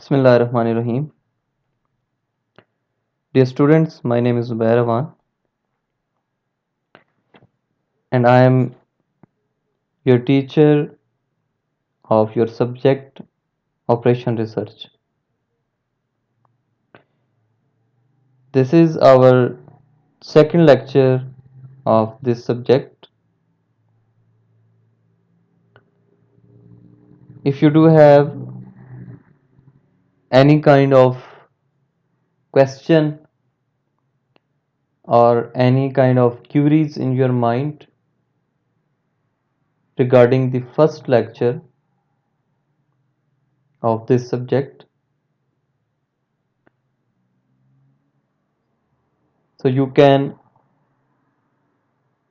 Bismillahirrahmanirrahim. Dear students, my name is Zubair Awan and I am your teacher of your subject Operation Research. This is our second lecture of this subject. If you do have any kind of question or any kind of queries in your mind regarding the first lecture of this subject, so you can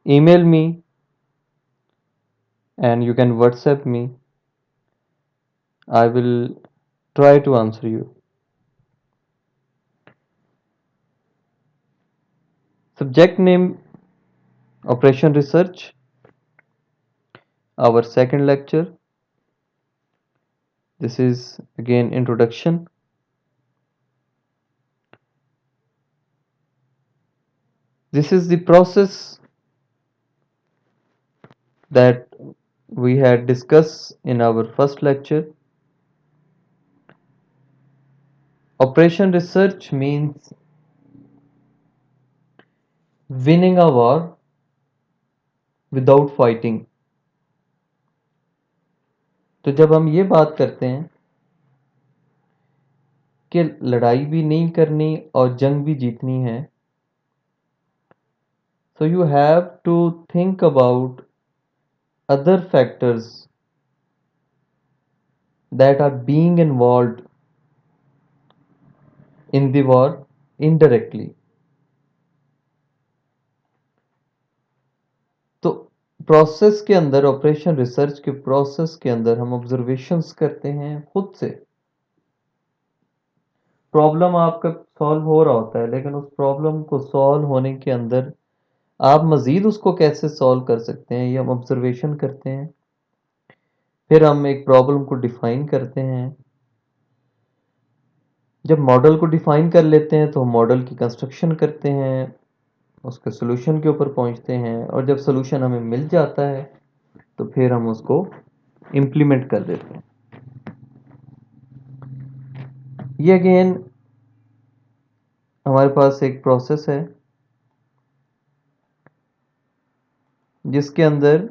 email me and you can WhatsApp me. I will try to answer you. Subject name Operation Research, our second lecture. This is again introduction. This is the process that we had discussed in our first lecture. Operation Research means winning a war without fighting. तो जब हम ये बात करते हैं कि लड़ाई भी नहीं करनी और जंग भी जीतनी है, so you have to think about other factors that are being involved in the war indirectly. तो प्रोसेस के अंदर, ऑपरेशन रिसर्च के प्रोसेस के अंदर हम ऑब्जर्वेशंस करते हैं खुद से. प्रॉब्लम आपका सॉल्व हो रहा होता है, लेकिन उस प्रॉब्लम को सॉल्व होने के अंदर आप मज़ीद उसको कैसे सॉल्व कर सकते हैं, ये हम ऑब्जर्वेशन करते हैं. फिर हम एक प्रॉब्लम को डिफाइन करते हैं. जब मॉडल को डिफाइन कर लेते हैं तो हम मॉडल की कंस्ट्रक्शन करते हैं, उसके सोल्यूशन के ऊपर पहुंचते हैं, और जब सोल्यूशन हमें मिल जाता है तो फिर हम उसको इम्प्लीमेंट कर देते हैं. ये अगेन हमारे पास एक प्रोसेस है जिसके अंदर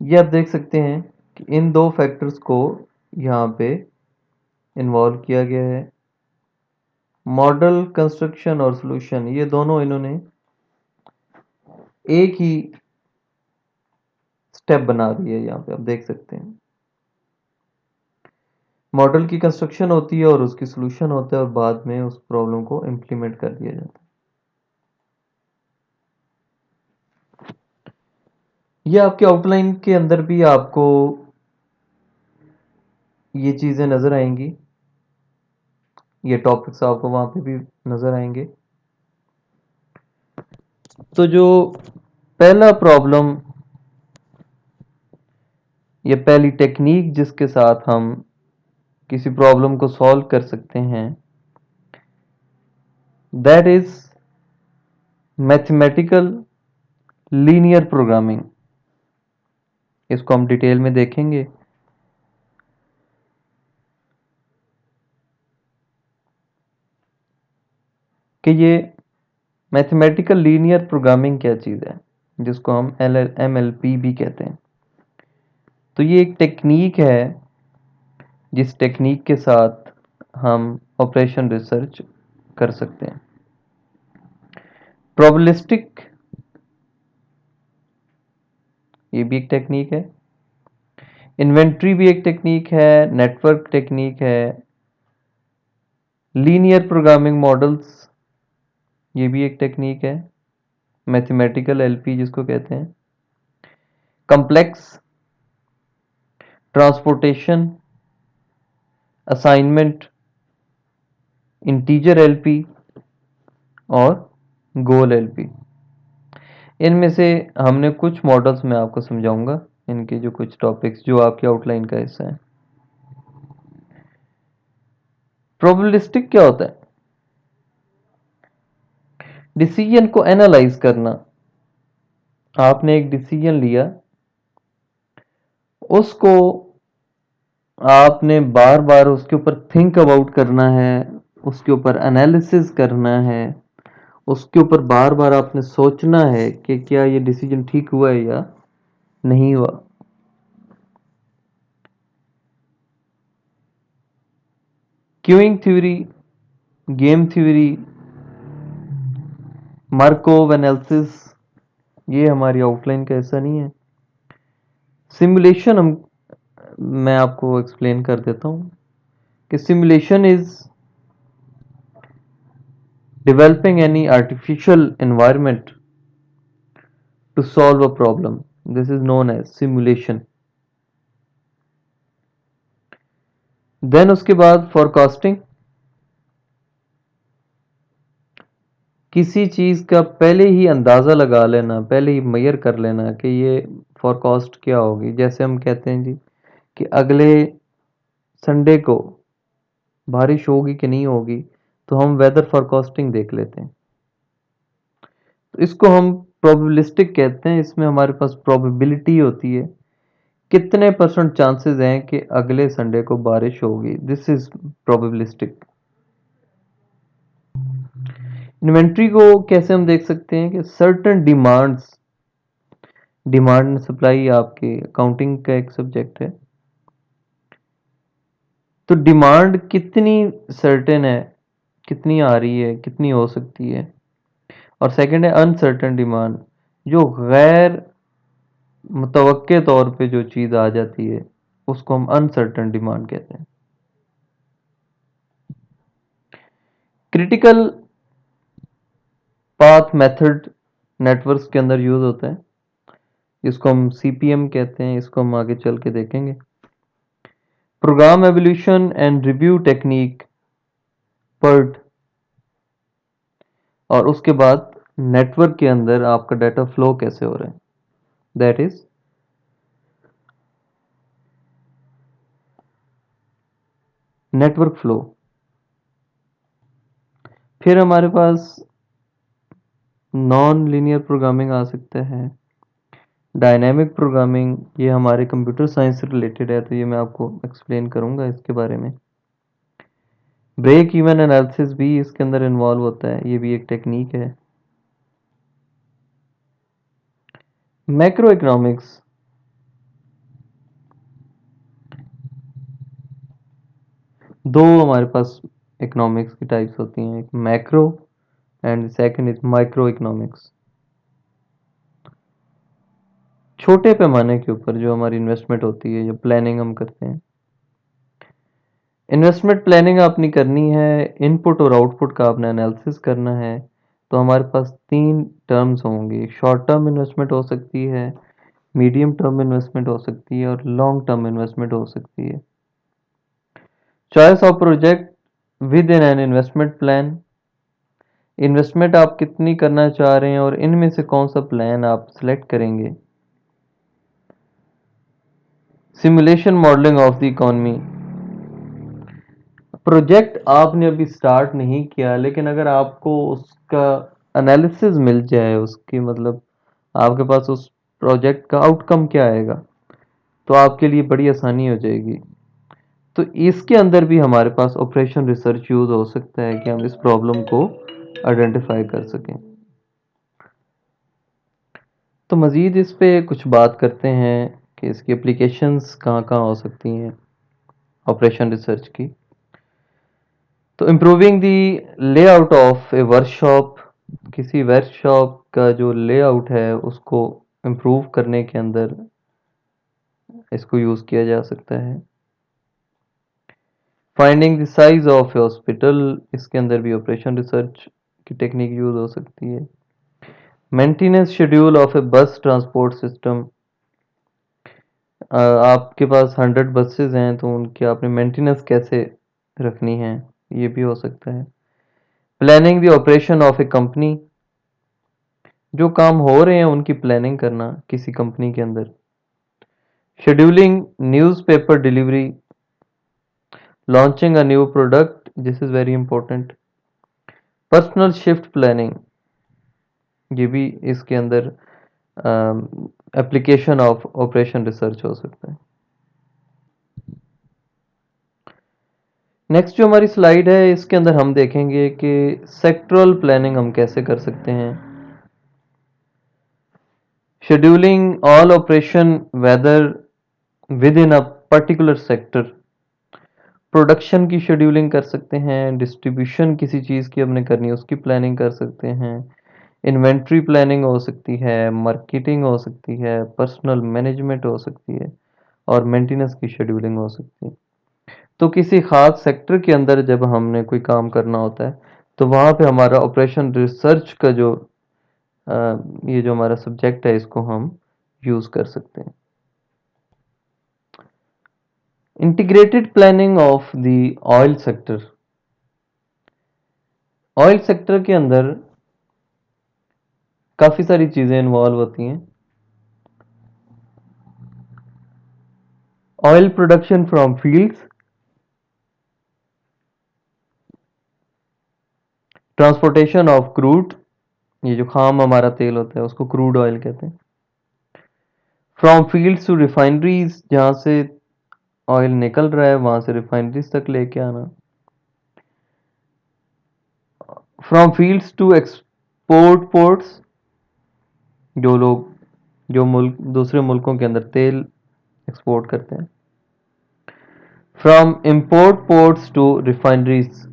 ये आप देख सकते हैं कि इन दो फैक्टर्स को यहाँ पे इन्वॉल्व किया गया है. मॉडल, कंस्ट्रक्शन और सॉल्यूशन, ये दोनों इन्होंने एक ही स्टेप बना दी है. यहाँ पे आप देख सकते हैं मॉडल की कंस्ट्रक्शन होती है और उसकी सॉल्यूशन होता है, और बाद में उस प्रॉब्लम को इम्प्लीमेंट कर दिया जाता है. ये आपके आउटलाइन के अंदर भी आपको ये चीज़ें नज़र आएंगी, ये टॉपिक्स आपको वहाँ पे भी नज़र आएंगे. तो जो पहला प्रॉब्लम या पहली टेक्निक जिसके साथ हम किसी प्रॉब्लम को सॉल्व कर सकते हैं, that is mathematical linear programming. इसको हम डिटेल में देखेंगे. कि ये मैथमेटिकल लीनियर प्रोग्रामिंग क्या चीज़ है, जिसको हम MLP भी कहते हैं. तो ये एक टेक्निक है जिस टेक्निक के साथ हम ऑपरेशन रिसर्च कर सकते हैं. प्रोबेबिलिस्टिक, ये भी एक टेक्निक है. इन्वेंट्री भी एक टेक्निक है. नेटवर्क टेक्निक है. लीनियर प्रोग्रामिंग मॉडल्स, ये भी एक टेक्निक है. मैथमेटिकल LP जिसको कहते हैं. Complex, transportation, assignment, integer LP और गोल LP. इनमें से हमने कुछ मॉडल्स मैं आपको समझाऊंगा. इनके जो कुछ टॉपिक्स जो आपकी आउटलाइन का हिस्सा है। प्रोबेबिलिस्टिक क्या होता है? डिसीजन को एनालाइज करना। आपने एक डिसीजन लिया, उसको आपने बार बार उसके ऊपर थिंक अबाउट करना है, उसके ऊपर एनालिसिस करना है, उसके ऊपर बार बार आपने सोचना है कि क्या ये डिसीजन ठीक हुआ है या नहीं हुआ। Queuing theory, game theory, Markov analysis, ये हमारी आउटलाइन का हिस्सा नहीं है। सिमुलेशन मैं आपको एक्सप्लेन कर देता हूँ कि simulation is developing any artificial environment to solve a problem. This is known as simulation. Then उसके बाद forecasting, किसी चीज़ का पहले ही अंदाज़ा लगा लेना, पहले ही मेजर कर लेना कि ये फोरकास्ट क्या होगी। जैसे हम कहते हैं जी कि अगले संडे को बारिश होगी कि नहीं होगी, तो हम वेदर फोरकास्टिंग देख लेते हैं। तो इसको हम प्रोबेबिलिस्टिक कहते हैं। इसमें हमारे पास प्रोबेबिलिटी होती है, कितने परसेंट चांसेस हैं कि अगले संडे को बारिश होगी। This is probabilistic. इन्वेंट्री को कैसे हम देख सकते हैं कि certain demands, demand and supply आपके अकाउंटिंग का एक सब्जेक्ट है, तो डिमांड कितनी सर्टेन है, कितनी आ रही है, कितनी हो सकती है। और सेकंड है अनसर्टेन डिमांड, जो गैर मुतवक्के तौर पे जो चीज़ आ जाती है उसको हम अनसर्टेन डिमांड कहते हैं। क्रिटिकल पाथ मेथड नेटवर्क्स के अंदर यूज होता है, इसको हम सीपीएम कहते हैं। इसको हम आगे चल के देखेंगे। Programme evolution and review technique PERT, और उसके बाद नेटवर्क के अंदर आपका डाटा फ्लो कैसे हो रहा है, दैट इज नेटवर्क फ्लो। फिर हमारे पास नॉन लीनियर प्रोग्रामिंग आ सकता है, डायनेमिक प्रोग्रामिंग, ये हमारे कंप्यूटर साइंस से रिलेटेड है, तो ये मैं आपको एक्सप्लेन करूंगा इसके बारे में। ब्रेक इवन एनालिसिस भी इसके अंदर इन्वॉल्व होता है, ये भी एक टेक्निक है। मैक्रो इकोनॉमिक्स, दो हमारे पास इकोनॉमिक्स की टाइप्स होती हैं, एक macro and second is micro economics. छोटे पैमाने के ऊपर जो हमारी इन्वेस्टमेंट होती है, जो प्लानिंग हम करते हैं, इन्वेस्टमेंट प्लानिंग अपनी करनी है, इनपुट और आउटपुट का आपने एनालिसिस करना है। तो हमारे पास तीन टर्म्स होंगी, शॉर्ट टर्म इन्वेस्टमेंट हो सकती है, मीडियम टर्म इन्वेस्टमेंट हो सकती है और लॉन्ग टर्म इन्वेस्टमेंट हो सकती है। Choice of project with in an investment plan, investment आप कितनी करना चाह रहे हैं और इनमें से कौन सा प्लान आप सिलेक्ट करेंगे। Simulation modelling of the economy, project आपने अभी स्टार्ट नहीं किया, लेकिन अगर आपको उसका एनालिसिस मिल जाए, उसकी मतलब आपके पास उस प्रोजेक्ट का आउटकम क्या आएगा, तो आपके लिए बड़ी आसानी हो जाएगी। तो इसके अंदर भी हमारे पास ऑपरेशन रिसर्च यूज हो सकता है कि हम इस प्रॉब्लम को आइडेंटिफाई कर सकें। तो मज़ीद इस पे कुछ बात करते हैं कि इसकी एप्लीकेशंस कहाँ कहाँ हो सकती हैं ऑपरेशन रिसर्च की। तो improving the layout of A workshop, किसी वर्कशॉप का जो लेआउट है उसको इम्प्रूव करने के अंदर इसको यूज़ किया जा सकता है। Finding the size of A hospital, इसके अंदर भी ऑपरेशन रिसर्च की टेक्निक यूज़ हो सकती है। मेंटेनेंस शेड्यूल ऑफ ए बस ट्रांसपोर्ट सिस्टम, आपके पास 100 बसेज हैं तो उनकी आपने मेंटेनेंस कैसे रखनी है, ये भी हो सकता है। Planning the operation of A company, जो काम हो रहे हैं उनकी प्लानिंग करना किसी कंपनी के अंदर। Scheduling newspaper delivery, launching a new product, this is very important. Personal shift planning, ये भी इसके अंदर एप्लीकेशन ऑफ ऑपरेशन रिसर्च हो सकता है। नेक्स्ट जो हमारी स्लाइड है इसके अंदर हम देखेंगे कि सेक्टरल प्लानिंग हम कैसे कर सकते हैं। Scheduling all operation whether within a particular sector, production की शेड्यूलिंग कर सकते हैं, डिस्ट्रीब्यूशन किसी चीज़ की हमने करनी है उसकी प्लानिंग कर सकते हैं, इन्वेंट्री प्लानिंग हो सकती है, मार्केटिंग हो सकती है, पर्सनल मैनेजमेंट हो सकती है और मेंटेनेंस की शेड्यूलिंग हो सकती है। तो किसी खास सेक्टर के अंदर जब हमने कोई काम करना होता है तो वहाँ पे हमारा ऑपरेशन रिसर्च का जो ये जो हमारा सब्जेक्ट है इसको हम यूज़ कर सकते हैं। Integrated planning of the oil sector, oil sector के अंदर काफ़ी सारी चीज़ें इन्वॉल्व होती हैं। Oil production from fields, transportation of crude, ये जो खाम हमारा तेल होता है उसको क्रूड ऑयल कहते हैं। फ्रॉम फील्ड्स टू रिफाइनरीज, जहाँ से ऑयल निकल रहा है वहां से रिफाइनरीज तक लेके आना। From fields to export ports, जो लोग जो मुल्क दूसरे मुल्कों के अंदर तेल एक्सपोर्ट करते हैं। From import ports to refineries,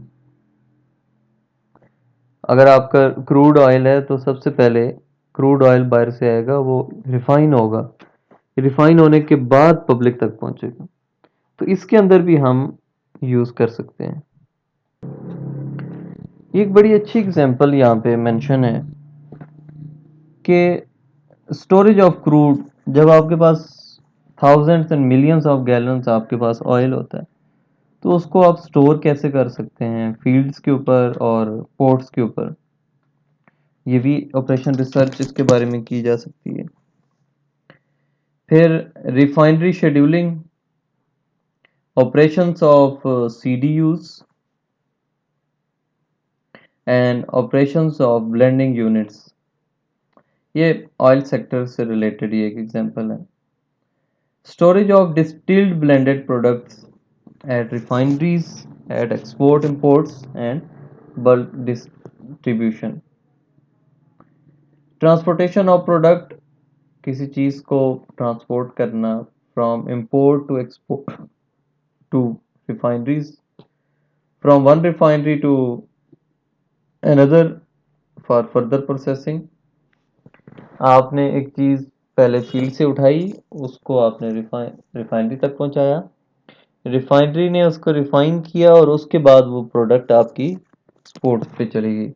अगर आपका क्रूड ऑयल है तो सबसे पहले क्रूड ऑयल बाहर से आएगा, वो रिफाइन होगा, रिफाइन होने के बाद पब्लिक तक पहुंचेगा। तो इसके अंदर भी हम यूज़ कर सकते हैं। एक बड़ी अच्छी एग्जांपल यहाँ पे मेंशन है कि स्टोरेज ऑफ क्रूड, जब आपके पास thousands and millions of gallons आपके पास ऑयल होता है तो उसको आप स्टोर कैसे कर सकते हैं फील्ड्स के ऊपर और पोर्ट्स के ऊपर, ये भी ऑपरेशन रिसर्च इसके बारे में की जा सकती है। फिर refinery scheduling, operations of CDUs and operations of blending units, ये ऑयल सेक्टर से रिलेटेड ये एक एग्जांपल है। Storage of distilled blended products at refineries, at export imports and bulk distribution. Transportation of product, किसी चीज़ को ट्रांसपोर्ट करना from import to export to refineries, from one refinery to another for further processing. आपने एक चीज़ पहले field से उठाई, उसको आपने रिफाइनरी तक पहुंचाया, रिफाइनरी ने उसको रिफाइन किया और उसके बाद वो प्रोडक्ट आपकी एक्सपोर्ट पे चली गई।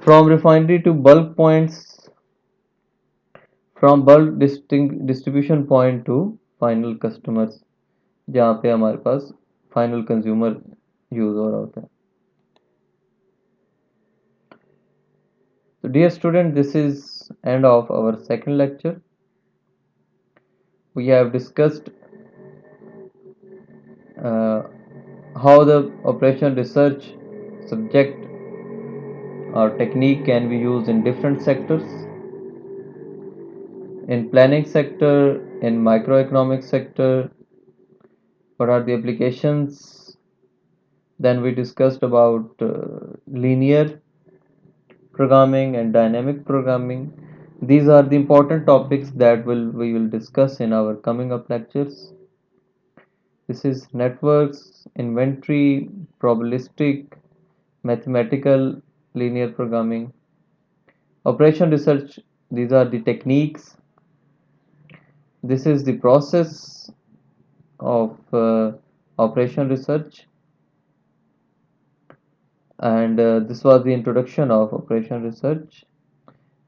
From refinery to bulk points, from bulk distribution point to final customers, जहाँ पे हमारे पास फाइनल कंज्यूमर यूज हो रहा होता है। तो dear student, this is end of our second lecture. We have discussed how the operation research subject or technique can be used in different sectors, in planning sector, in microeconomic sector, what are the applications. Then we discussed about linear programming and dynamic programming. These are the important topics that we will discuss in our coming up lectures. This is networks, inventory, probabilistic, mathematical, linear programming, operation research. These are the techniques. This is the process of operation research, and this was the introduction of operation research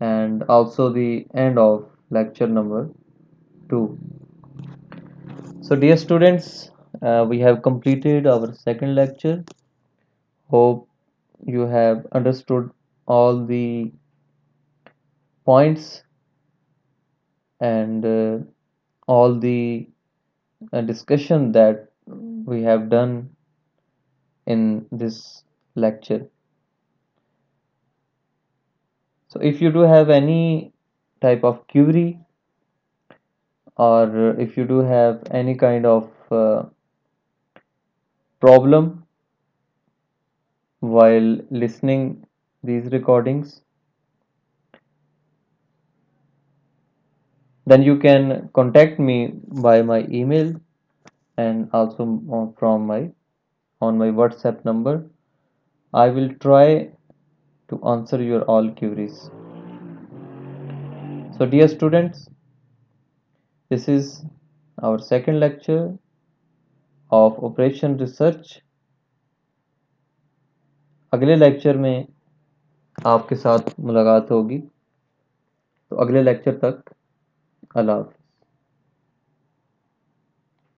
and also the end of lecture number 2. So dear students, we have completed our second lecture. Hope you have understood all the points and all the discussion that we have done in this lecture. So if you do have any type of query, or if you do have any kind of problem while listening these recordings, then you can contact me by my email and also from my on my WhatsApp number. I will try to answer your all queries. So dear students, this is our second lecture of Operation Research. अगले lecture में आपके साथ मुलाकात होगी। तो अगले lecture तक अल्लाह हाफ़िज़।